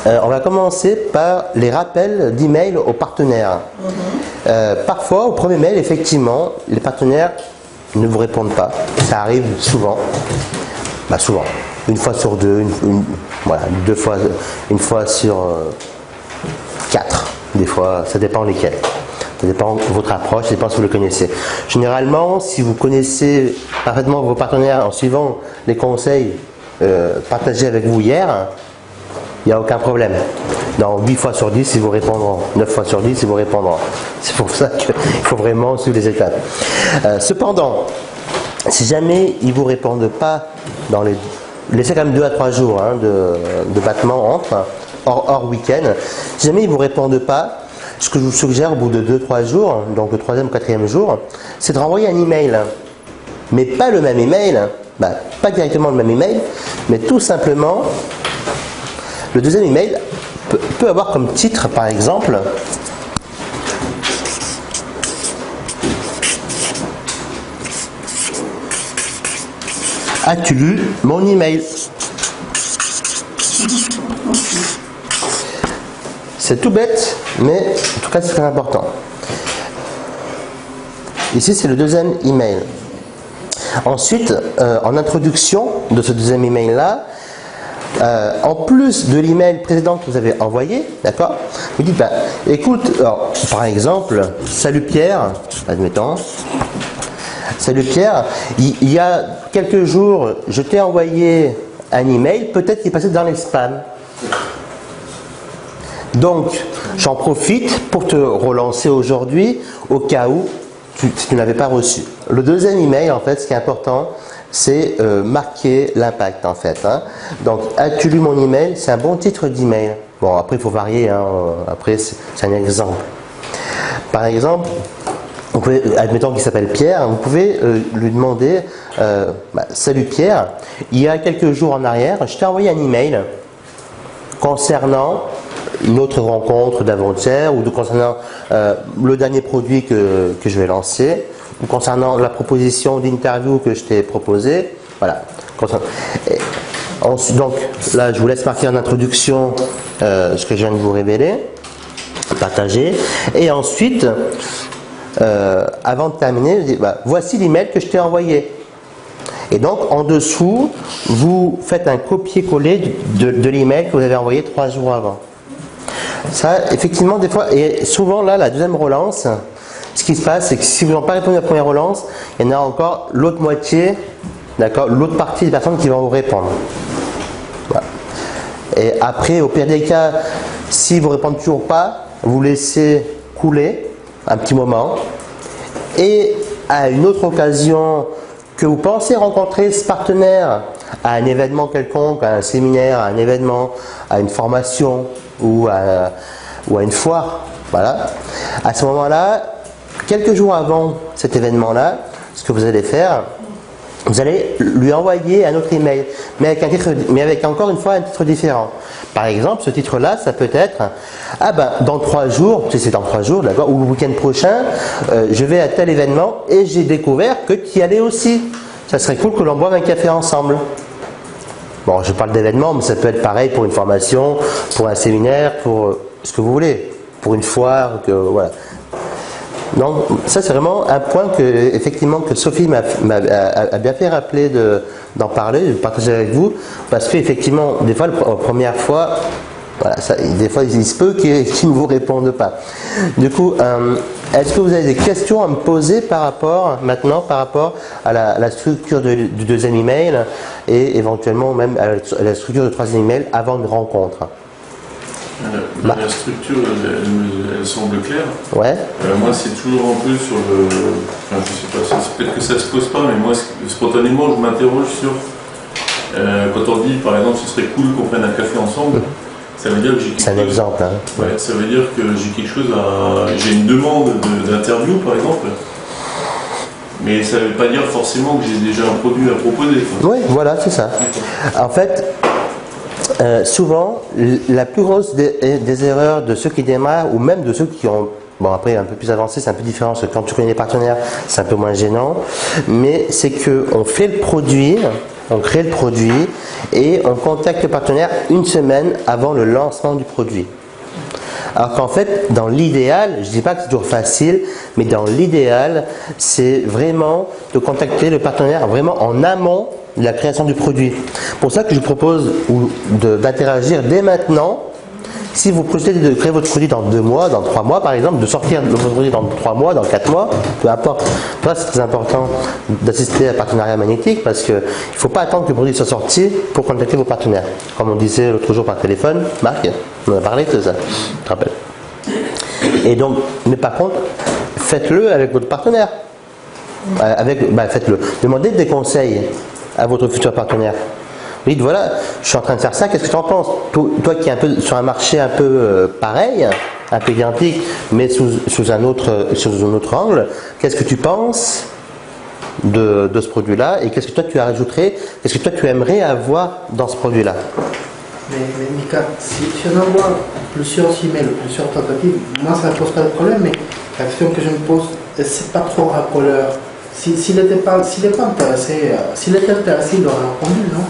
On va commencer par les rappels d'email aux partenaires. Parfois, au premier mail, effectivement, les partenaires ne vous répondent pas. Ça arrive souvent. Souvent. Une fois sur deux, voilà, une fois sur 4. Des fois, ça dépend lesquels. Ça dépend de votre approche, ça dépend si vous le connaissez. Généralement, si vous connaissez parfaitement vos partenaires en suivant les conseils partagés avec vous hier, il n'y a aucun problème. Dans 8 fois sur 10, ils vous répondront. 9 fois sur 10, ils vous répondront. C'est pour ça qu'il faut vraiment suivre les étapes. Cependant, si jamais ils ne vous répondent pas dans les... Laissez quand même 2 à 3 jours de battement entre, hors week-end. Si jamais ils ne vous répondent pas, ce que je vous suggère au bout de 2-3 jours, donc le 3e ou 4e jour, c'est de renvoyer un email. Mais pas le même email, pas directement le même email, mais tout simplement, le deuxième email peut avoir comme titre, par exemple, as-tu lu mon email? C'est tout bête, mais en tout cas c'est très important. Ici c'est le deuxième email. Ensuite, en introduction de ce deuxième email là, en plus de l'email précédent que vous avez envoyé, d'accord, vous dites, écoute, alors, par exemple, salut Pierre, admettons, salut Pierre, il y a quelques jours, je t'ai envoyé un email, peut-être qu'il est passé dans les spams. Donc, j'en profite pour te relancer aujourd'hui au cas où tu n'avais pas reçu. Le deuxième email, en fait, ce qui est important, c'est marquer l'impact, en fait. Donc, as-tu lu mon email? C'est un bon titre d'email. Bon, après, il faut varier. Après, c'est un exemple. Par exemple, vous pouvez, admettons qu'il s'appelle Pierre, vous pouvez lui demander salut Pierre, il y a quelques jours en arrière, je t'ai envoyé un email concernant une autre rencontre d'avant-hier ou concernant le dernier produit que je vais lancer ou concernant la proposition d'interview que je t'ai proposée. Voilà. Donc là, je vous laisse marquer en introduction ce que je viens de vous révéler, partager. Et ensuite, avant de terminer, je dis, voici l'email que je t'ai envoyé. Et donc, en dessous, vous faites un copier-coller de l'email que vous avez envoyé 3 jours avant. Ça, effectivement, des fois, et souvent là, la deuxième relance, ce qui se passe, c'est que si vous n'avez pas répondu à la première relance, il y en a encore l'autre moitié, d'accord, l'autre partie des personnes qui vont vous répondre. Voilà. Et après, au pire des cas, si vous ne répondez toujours pas, vous laissez couler un petit moment. Et à une autre occasion que vous pensez rencontrer ce partenaire à un événement quelconque, à un séminaire, à un événement, à une formation ou à une foire, voilà. À ce moment-là, quelques jours avant cet événement-là, ce que vous allez faire, vous allez lui envoyer un autre email, mais avec encore une fois un titre différent. Par exemple, ce titre-là, ça peut être dans 3 jours, si c'est dans 3 jours, d'accord, ou le week-end prochain, je vais à tel événement et j'ai découvert que tu y allais aussi. Ça serait cool que l'on boive un café ensemble. Bon, je parle d'événements, mais ça peut être pareil pour une formation, pour un séminaire, pour ce que vous voulez, pour une foire, voilà. Donc, ça c'est vraiment un point que Sophie a bien fait rappeler d'en parler, de partager avec vous, parce qu'effectivement, des fois, la première fois, voilà, des fois il se peut qu'ils ne vous répondent pas. Du coup, est-ce que vous avez des questions à me poser par rapport à la structure du deuxième email et éventuellement même à la structure du troisième email avant une rencontre? La structure, elle semble claire. Ouais. Moi, c'est toujours un peu sur le... Enfin, je sais pas, peut-être que ça se pose pas, mais moi, spontanément, je m'interroge sur... quand on dit, par exemple, ce serait cool qu'on prenne un café ensemble, ça veut dire que j'ai quelque chose... C'est un exemple, hein. Ouais, ça veut dire que j'ai quelque chose à... J'ai une demande d'interview, par exemple. Mais ça ne veut pas dire forcément que j'ai déjà un produit à proposer. Oui, voilà, c'est ça. En fait... souvent, la plus grosse des erreurs de ceux qui démarrent, ou même de ceux qui ont, bon après un peu plus avancé, c'est un peu différent, parce que quand tu connais les partenaires, c'est un peu moins gênant, mais c'est qu'on fait le produit, on crée le produit et on contacte le partenaire une semaine avant le lancement du produit. Alors qu'en fait, dans l'idéal, je ne dis pas que c'est toujours facile, mais dans l'idéal, c'est vraiment de contacter le partenaire vraiment en amont de la création du produit. Pour ça que je vous propose d'interagir dès maintenant. Si vous projetez de créer votre produit dans 2 mois, dans 3 mois par exemple, de sortir votre produit dans 3 mois, dans 4 mois, peu importe. Pour ça, c'est très important d'assister à un partenariat magnétique parce qu'il ne faut pas attendre que le produit soit sorti pour contacter vos partenaires. Comme on disait l'autre jour par téléphone, Marc, on a parlé de ça, je te rappelle. Et donc, mais par contre, faites-le avec votre partenaire. Faites-le. Demandez des conseils à votre futur partenaire. Vous dites voilà, je suis en train de faire ça, qu'est-ce que tu en penses? Toi qui es un peu sur un marché un peu pareil, un peu identique, mais sous un autre angle, qu'est-ce que tu penses de ce produit-là et qu'est-ce que toi tu rajouterais, qu'est-ce que toi tu aimerais avoir dans ce produit-là? Mais Mika, si on envoie plusieurs emails, plusieurs tentatives, moi ça ne pose pas de problème, mais la question que je me pose, c'est pas trop racoleur. S'il n'était pas intéressé, il aurait répondu, non?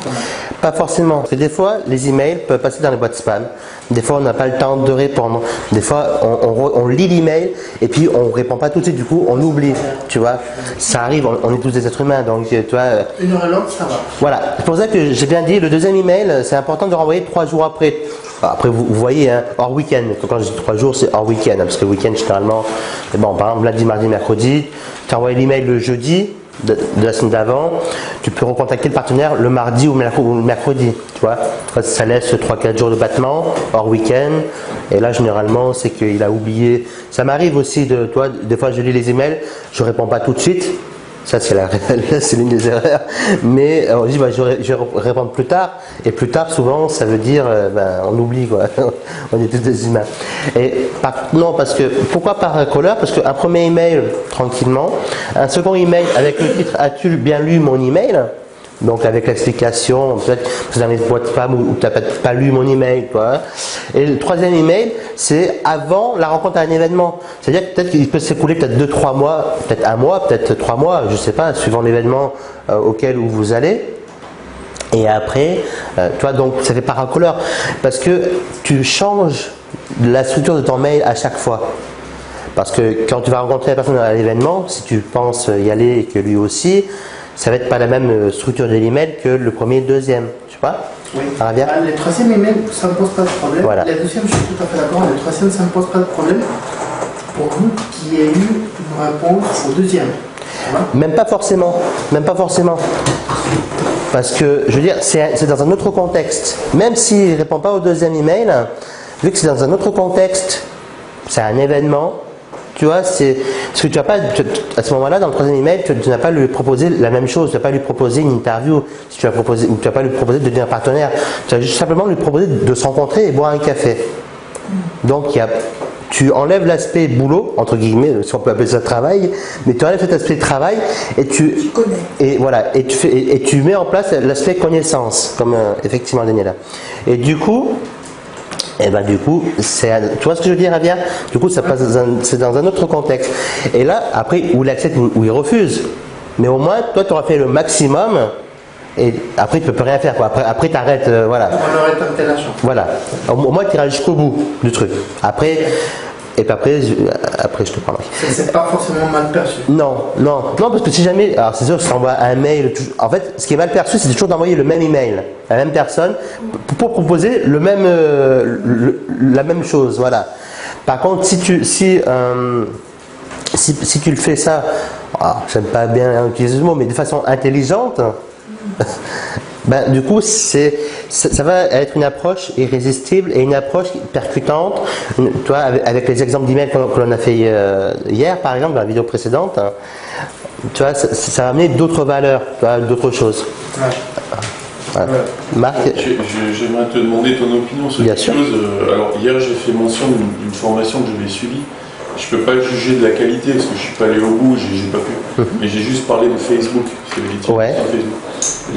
Pas forcément. Parce que des fois, les emails peuvent passer dans les boîtes spam. Des fois, on n'a pas le temps de répondre. Des fois, on lit l'email et puis on ne répond pas tout de suite. Du coup, on oublie. Tu vois, ça arrive. On est tous des êtres humains. Donc, tu vois. Une heure et l'autre, ça va. Voilà. C'est pour ça que j'ai bien dit, le deuxième email, c'est important de le renvoyer 3 jours après. Après, vous voyez, hein, hors week-end. Quand je dis 3 jours, c'est hors week-end. Hein, parce que le week-end, généralement, bon, par exemple, lundi, mardi, mercredi, tu as envoyé l'email le jeudi de la semaine d'avant, tu peux recontacter le partenaire le mardi ou le mercredi. Tu vois, ça laisse 3-4 jours de battement, hors week-end. Et là, généralement, c'est qu'il a oublié. Ça m'arrive aussi, des fois, je lis les emails, je ne réponds pas tout de suite. Ça, c'est l'une des erreurs. Mais on dit, je vais répondre plus tard. Et plus tard, souvent, ça veut dire, on oublie, quoi. On est tous des humains. Pourquoi par couleur? Parce qu'un premier email, tranquillement. Un second email avec le titre, as-tu bien lu mon email? Donc avec l'explication, peut-être que c'est dans les boîtes spam où tu n'as pas lu mon email, quoi. Et le troisième email, c'est avant la rencontre à un événement. C'est-à-dire que peut-être qu'il peut s'écouler peut-être 2-3 mois, peut-être 1 mois, peut-être 3 mois, je ne sais pas, suivant l'événement auquel vous allez. Et après, toi donc ça fait paracoleur parce que tu changes la structure de ton mail à chaque fois. Parce que quand tu vas rencontrer la personne à l'événement, si tu penses y aller et que lui aussi, ça va être pas la même structure de l'email que le premier et le deuxième, tu vois? Oui. Ça va bien? Le troisième email, ça ne pose pas de problème. Voilà. Le deuxième, je suis tout à fait d'accord. Le troisième, ça ne pose pas de problème. Pour vous qui ayez eu une réponse au deuxième. Même pas forcément. Même pas forcément. Parce que, je veux dire, c'est dans un autre contexte. Même s'il ne répond pas au deuxième email, vu que c'est dans un autre contexte, c'est un événement. Tu vois, c'est parce que tu vas pas à ce moment-là dans le troisième email, tu n'as pas lui proposer la même chose, tu vas pas lui proposer une interview, si tu vas proposer, ou tu vas pas lui proposer de devenir partenaire, tu vas juste simplement lui proposer de se rencontrer et boire un café. Donc tu enlèves l'aspect boulot entre guillemets, si on peut appeler ça travail, mais tu enlèves cet aspect travail et tu mets en place l'aspect connaissance, comme effectivement Daniela. Et du coup, tu vois ce que je veux dire, Avia? Du coup, ça passe c'est dans un autre contexte. Et là, après, où il accepte ou il refuse. Mais au moins, toi, tu auras fait le maximum. Et après, tu ne peux plus rien faire, quoi. Après tu arrêtes, voilà. On aurait tenté la chance. Voilà. Au moins, tu iras jusqu'au bout du truc. Après, je te parle. C'est pas forcément mal perçu. Non, parce que si jamais, alors c'est sûr que si tu envoies un mail, en fait, ce qui est mal perçu, c'est toujours d'envoyer le même email à la même personne pour proposer la même chose, voilà. Par contre, si tu le fais ça, j'aime pas bien utiliser ce mot, mais de façon intelligente, du coup, ça va être une approche irrésistible et une approche percutante. Toi, avec les exemples d'email que l'on a fait hier, par exemple, dans la vidéo précédente, tu vois, ça va amener d'autres valeurs, d'autres choses. Ouais. Ouais. Marc, j'aimerais te demander ton opinion sur quelque chose. Alors hier, j'ai fait mention d'une formation que j'avais suivie. Je ne peux pas juger de la qualité parce que je ne suis pas allé au bout, j'ai pas pu. Mais j'ai juste parlé de Facebook. Ouais.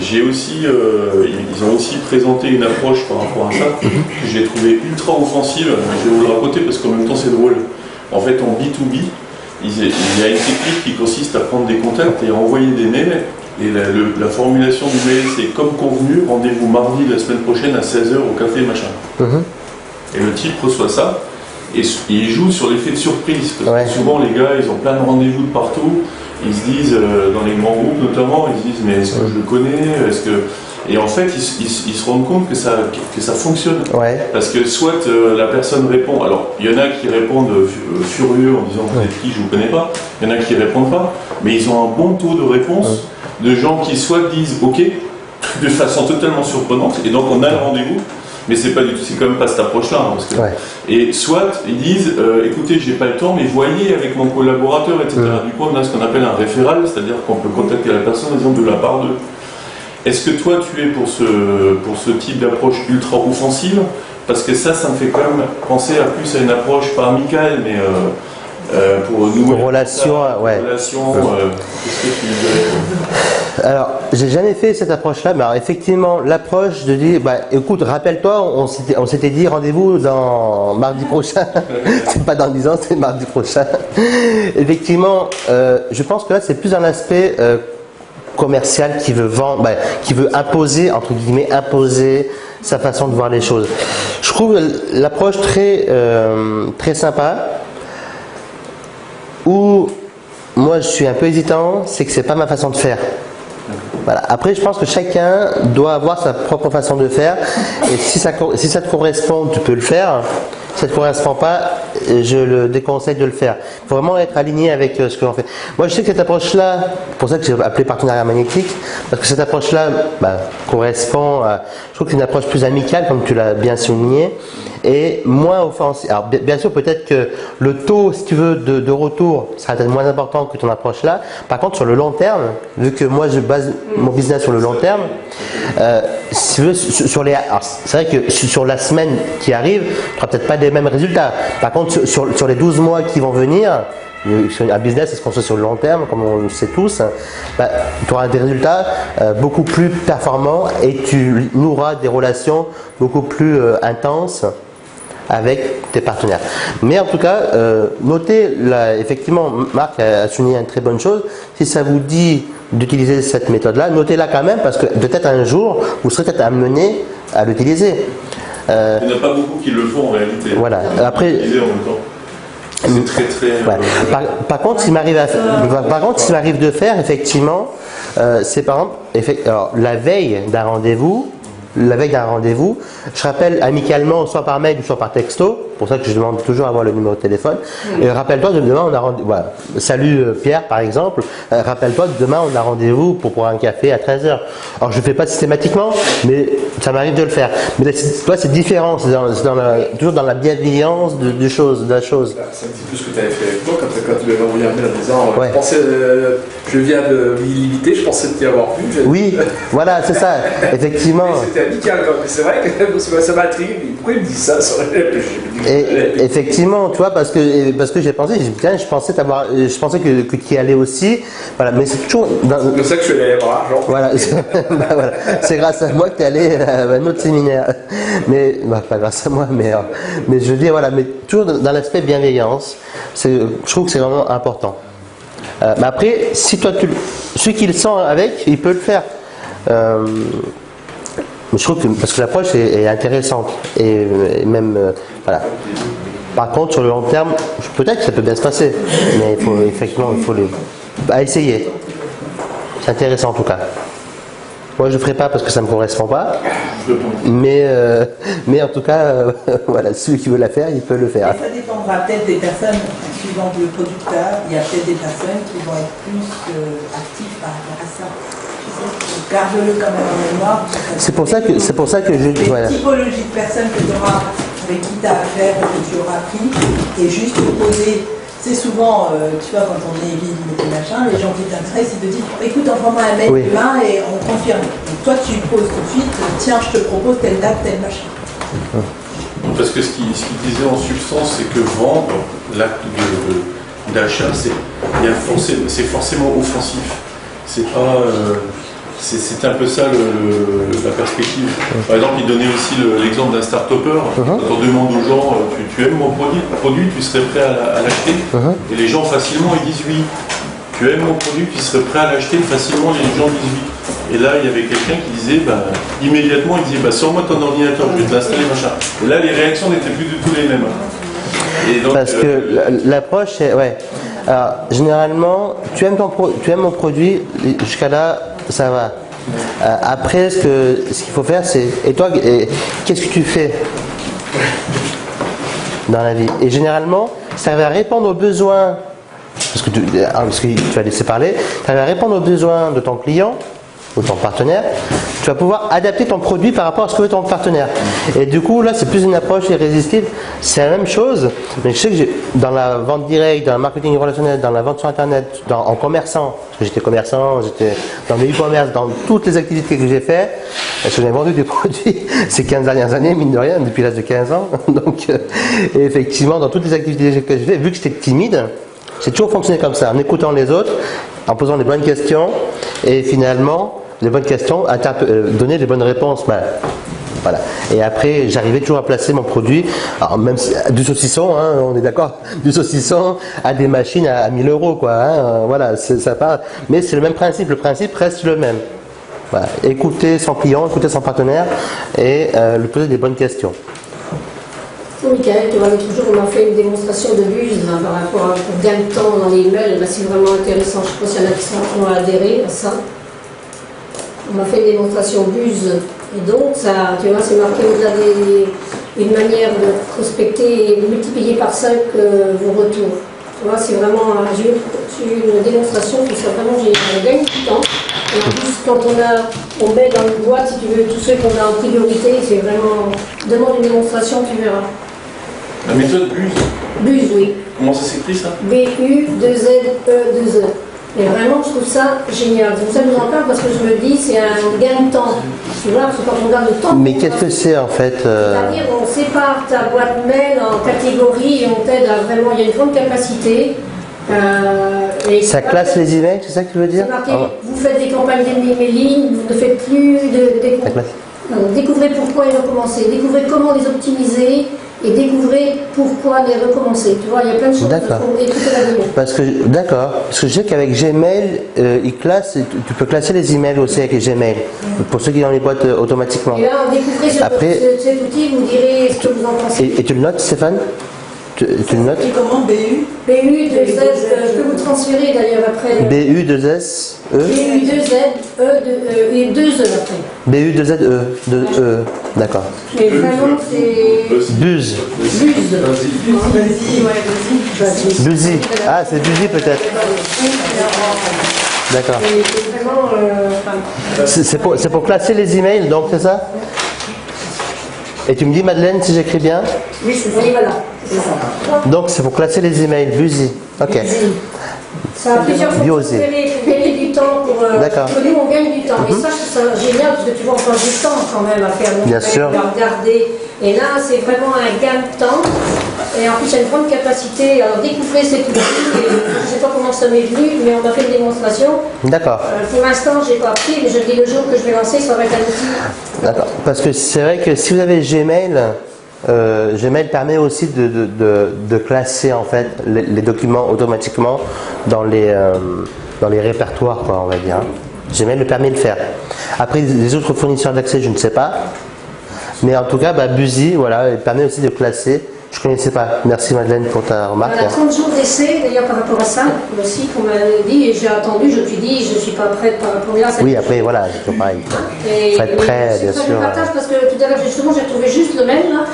J'ai aussi, ils ont aussi présenté une approche par rapport à ça que j'ai trouvé ultra offensive. Je vais vous le raconter parce qu'en même temps c'est drôle. En fait, en B2B, il y a une technique qui consiste à prendre des contacts et à envoyer des mails Et la formulation du mail, c'est comme convenu, rendez-vous mardi la semaine prochaine à 16h au café machin. Et le type reçoit ça et il joue sur l'effet de surprise. Parce que souvent les gars, ils ont plein de rendez-vous de partout. Ils se disent, dans les grands groupes notamment, ils se disent mais est-ce que je le connais, est-ce que... Et en fait, ils se rendent compte que ça fonctionne. Parce que soit la personne répond, alors il y en a qui répondent furieux en disant vous êtes qui, je ne vous connais pas, il y en a qui ne répondent pas, mais ils ont un bon taux de réponse de gens qui soit disent ok, de façon totalement surprenante, et donc on a le rendez-vous, mais c'est quand même pas cette approche-là. Hein, parce que, et soit ils disent écoutez, j'ai pas le temps, mais voyez avec mon collaborateur, etc. Du coup, on a ce qu'on appelle un référal, c'est-à-dire qu'on peut contacter la personne en disant de la part d'eux. Est-ce que toi tu es pour ce type d'approche ultra offensive? Parce que ça me fait quand même penser à plus à une approche pas amicale, mais pour nous. Relation, qu'est-ce que tu dirais? Alors, j'ai jamais fait cette approche-là, mais alors, effectivement, l'approche de dire, écoute, rappelle-toi, on s'était dit rendez-vous dans mardi prochain. C'est pas dans 10 ans, c'est mardi prochain. Effectivement, je pense que là, c'est plus un aspect commercial qui veut vendre, qui veut imposer, entre guillemets, imposer sa façon de voir les choses. Je trouve l'approche très sympa, où moi je suis un peu hésitant, c'est que c'est pas ma façon de faire. Voilà. Après, je pense que chacun doit avoir sa propre façon de faire, et si ça te correspond, tu peux le faire. Si ça ne te correspond pas, je le déconseille de le faire. Il faut vraiment être aligné avec ce que l'on fait. Moi, je sais que cette approche-là, pour ça que j'ai appelé partenariat magnétique, parce que cette approche-là correspond à... Je trouve que c'est une approche plus amicale, comme tu l'as bien souligné, et moins offensive. Alors, bien sûr, peut-être que le taux, si tu veux, de retour sera peut-être moins important que ton approche-là. Par contre, sur le long terme, vu que moi, je base mon business sur le long terme, si tu veux, c'est vrai que sur la semaine qui arrive, tu n'auras peut-être pas les mêmes résultats. Par contre, sur les 12 mois qui vont venir, un business, c'est ce qu'on fait sur le long terme, comme on le sait tous, tu auras des résultats beaucoup plus performants et tu noueras des relations beaucoup plus intenses avec tes partenaires. Mais en tout cas, notez, effectivement, Marc a souligné une très bonne chose. Si ça vous dit d'utiliser cette méthode-là, notez-la quand même, parce que peut-être un jour, vous serez peut-être amené à l'utiliser. Il n'y en a pas beaucoup qui le font en réalité. Voilà. Après, c'est très. Par contre, s'il m'arrive de faire, effectivement, c'est par exemple, alors, la veille d'un rendez-vous, je rappelle amicalement, soit par mail ou soit par texto. Pour ça que je demande toujours à avoir le numéro de téléphone. Et rappelle-toi, demain on a rendez-vous. Voilà. Salut Pierre, par exemple. Rappelle-toi, demain on a rendez-vous pour boire un café à 13h. Alors je ne le fais pas systématiquement, mais ça m'arrive de le faire. Mais toi, c'est différent. C'est toujours dans la bienveillance de la chose. C'est un petit peu ce que tu avais fait avec moi quand tu m'avais envoyé un mail en disant je pensais, je viens de m'illimiter, je pensais t'y avoir vu. Oui, voilà, c'est ça, effectivement. C'était amical, mais c'est vrai que ça m'a intrigué. Pourquoi il me dit ça sur Et effectivement, tu vois, parce que j'ai pensé, je pensais que tu y allais aussi. Voilà, mais c'est toujours. C'est pour ça que je suis allé voir, genre. Voilà, voilà. C'est grâce à moi que tu es allé à un autre séminaire. Mais pas grâce à moi, mais je veux dire, voilà, mais toujours dans l'aspect bienveillance. Je trouve que c'est vraiment important. Mais après, si toi, celui qui le sent avec, il peut le faire. Je trouve que parce que l'approche est intéressante et même voilà. Par contre, sur le long terme, peut-être que ça peut bien se passer, mais il faut essayer. C'est intéressant en tout cas. Moi, je ne ferai pas parce que ça ne me correspond pas, mais en tout cas, voilà, celui qui veut la faire, il peut le faire. Et ça dépendra peut-être des personnes, suivant le producteur. Il y a peut-être des personnes qui vont être plus actives par rapport à ça. Garde-le quand même en mémoire. C'est pour ça que je. Voilà. Typologie de personnes que tu auras, avec qui tu as affaire, que tu auras pris, et juste poser. C'est souvent, tu vois, quand on est vide, machin, les gens qui t'intéressent, ils te disent écoute, envoie-moi un mail demain et on confirme. Donc toi, tu poses tout de suite tiens, je te propose telle date, tel machin. Parce que ce qu'il disait en substance, c'est que vendre, l'acte d'achat, c'est forcément offensif. C'est pas. C'est un peu ça la perspective. Par exemple, il donnait aussi l'exemple d'un start-upper. Quand on demande aux gens, tu aimes mon produit, tu serais prêt à l'acheter. Et les gens facilement ils disent oui. tu aimes mon produit, tu serais prêt à l'acheter facilement les gens disent oui. Et là, il y avait quelqu'un qui disait, immédiatement, il disait, sors-moi ton ordinateur, je vais te l'installer, machin. Et là, les réactions n'étaient plus du tout les mêmes. Et donc, parce que l'approche, c'est, ouais. Alors, généralement, tu aimes mon produit, jusqu'à là, ça va. Après, ce qu'il faut faire, c'est, et toi, qu'est-ce que tu fais dans la vie? Et généralement, ça va répondre aux besoins, parce que tu vas laisser parler, ça va répondre aux besoins de ton client ou ton partenaire. Tu vas pouvoir adapter ton produit par rapport à ce que veut ton partenaire. Et du coup, là, c'est plus une approche irrésistible. C'est la même chose, mais je sais que dans la vente directe, dans le marketing relationnel, dans la vente sur Internet, en commerçant, parce que j'étais commerçant, j'étais dans le e-commerce, dans toutes les activités que j'ai faites, parce que j'ai vendu des produits ces 15 dernières années, mine de rien, depuis l'âge de 15 ans. Donc, et effectivement, dans toutes les activités que j'ai faites, vu que j'étais timide, j'ai toujours fonctionné comme ça, en écoutant les autres, en posant les bonnes questions, et finalement, les bonnes questions, donner les bonnes réponses. Voilà. Et après, j'arrivais toujours à placer mon produit, alors même du saucisson, hein, on est d'accord, du saucisson à des machines à 1000 €, quoi. Hein, voilà, ça part. Mais c'est le même principe. Le principe reste le même. Voilà. Écouter son client, écouter son partenaire et lui poser des bonnes questions. Michael, tu vois, l'autre jour, on a fait une démonstration de buse par rapport au gain de temps dans les emails. C'est vraiment intéressant. Je pense qu'il y en a qui ont adhéré à ça. On a fait une démonstration buse. Et donc, ça, tu vois, c'est marqué au-delà une manière de prospecter et de multiplier par 5 vos retours. Tu vois, c'est vraiment une démonstration qui soit vraiment géniale. On gagne du temps. Et en plus, quand on met dans une boîte, si tu veux, tous ceux qu'on a en priorité, c'est vraiment. Demande une démonstration, tu verras. La méthode BUSE. BUSE, oui. Comment ça s'écrit ça? B-U-2-Z-E-2-E. Et vraiment, je trouve ça génial. C'est pour ça que je vous en parle, parce que je me dis, c'est un gain de temps. Tu vois, parce que quand on regarde le temps. Mais qu'est-ce que c'est en fait C'est-à-dire, on sépare ta boîte mail en catégories et on t'aide à vraiment. Il y a une grande capacité. Et ça classe les emails, c'est ça que tu veux dire? Marqué, vous faites des campagnes d'emailing, vous ne faites plus découvrez pourquoi les recommencer, découvrez comment les optimiser et découvrez pourquoi les recommencer. Tu vois, il y a plein de choses. D'accord. Parce que je sais qu'avec Gmail, tu peux classer les emails aussi avec Gmail, pour ceux qui ont les boîtes automatiquement. Et là, découvrez cet outil, vous direz ce que vous en pensez. Et tu le notes, Stéphane? Tu le notes? Et comment BU? BU2Z, je peux vous transférer d'ailleurs après. BU2SE? BU2Z, et 2E après. BU2ZE, d'accord. Mais vraiment, c'est. Buse. Buse. Buzy. Ah, c'est Buzy peut-être. D'accord. C'est pour classer les emails, donc c'est ça? Et tu me dis, Madeleine, si j'écris bien? Oui, c'est ça. Oui, voilà. C'est ça. Donc c'est pour classer les emails, Buzy. Ok. Ça a plusieurs fois pour gagner du temps. D'accord. Nous, on gagne du temps. Et ça, je trouve ça génial parce que tu vois, on prend du temps quand même à faire. Bien sûr. À regarder. Et là, c'est vraiment un gain de temps. Et en plus, il y a une grande capacité. Alors, découvrir cet outil. Je ne sais pas comment ça m'est venu, mais on a fait une démonstration. D'accord. Pour l'instant, je n'ai pas appris, mais je dis le jour que je vais lancer, ça va être un outil. D'accord. Parce que c'est vrai que si vous avez Gmail, Gmail permet aussi de classer en fait les documents automatiquement dans les répertoires, quoi, on va dire. Gmail le permet de le faire. Après, les autres fournisseurs d'accès, je ne sais pas. Mais en tout cas, Buzy, voilà, il permet aussi de classer. Je ne connaissais pas. Merci Madeleine pour ta remarque. On a 30 jours d'essai d'ailleurs par rapport à ça aussi qu'on m'a dit et j'ai attendu, je me suis dit je ne suis pas prête par rapport à ça. Oui, après voilà, c'est toujours pareil. Il faut être prêt, bien sûr. Je partage parce que tout à l'heure justement j'ai trouvé juste le même là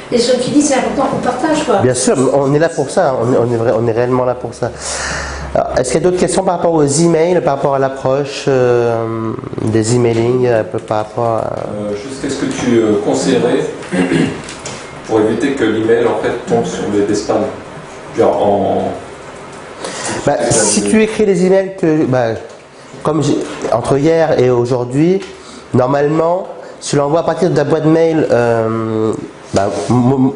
et je me suis dit c'est important qu'on partage quoi. Bien sûr, on est là pour ça, on est réellement là pour ça. Est-ce qu'il y a d'autres questions par rapport aux emails, par rapport à l'approche des emailing, par rapport à... Juste qu'est-ce que tu conseillerais pour éviter que l'email en fait tombe sur des spams, genre si tu écris les emails comme entre hier et aujourd'hui, normalement, si tu l'envoies à partir de ta boîte mail,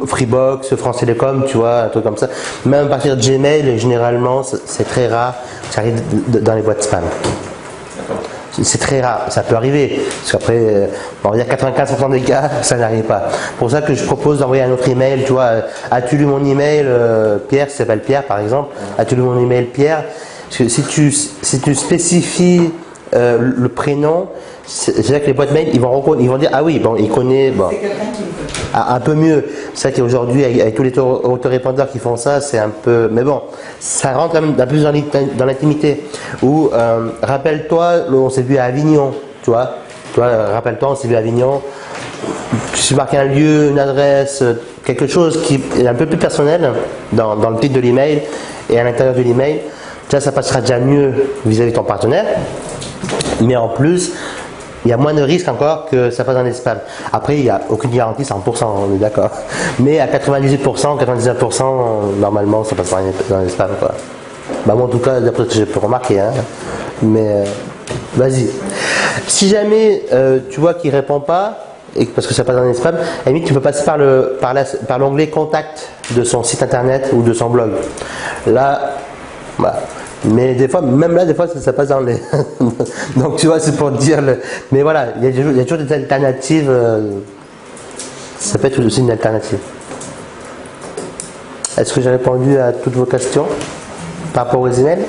Freebox, France Télécom, tu vois, un truc comme ça, même à partir de Gmail, généralement, c'est très rare, ça arrive dans les boîtes spam. C'est très rare, ça peut arriver, parce qu'après, on va dire 95% des cas, ça n'arrive pas. C'est pour ça que je propose d'envoyer un autre email, tu vois, as-tu lu mon email, Pierre, ça s'appelle Pierre par exemple, as-tu lu mon email Pierre, Parce que si tu spécifies le prénom, c'est-à-dire que les boîtes mail, ils vont dire ah oui, bon, il connaît, bon, C'est quelqu'un qui le fait. un peu mieux. C'est vrai qu'aujourd'hui, avec tous les autorépondeurs qui font ça, c'est un peu, mais bon, ça rentre quand même un peu dans l'intimité. Ou rappelle-toi, on s'est vu à Avignon, tu vois, rappelle-toi, on s'est vu à Avignon. Tu marques un lieu, une adresse, quelque chose qui est un peu plus personnel dans le titre de l'email et à l'intérieur de l'email. Ça passera déjà mieux vis-à-vis de ton partenaire. Mais en plus, il y a moins de risques encore que ça passe dans les spams. Après, il n'y a aucune garantie 100%, on est d'accord. Mais à 98%, 99%, normalement, ça passe dans les spams, quoi. Bah, moi, en tout cas, d'après ce que j'ai pu remarquer, hein. Mais vas-y. Si jamais tu vois qu'il ne répond pas, et parce que ça passe dans les spams, à la limite, tu peux passer par l'onglet contact de son site internet ou de son blog. Là, bah, mais des fois, même là, des fois, ça passe dans les. Donc, tu vois, c'est pour dire. Mais voilà, il y a toujours des alternatives. Ça peut être aussi une alternative. Est-ce que j'ai répondu à toutes vos questions par rapport aux emails?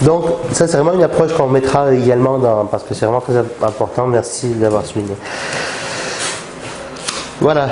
Donc, ça, c'est vraiment une approche qu'on mettra également parce que c'est vraiment très important. Merci d'avoir souligné. Voilà.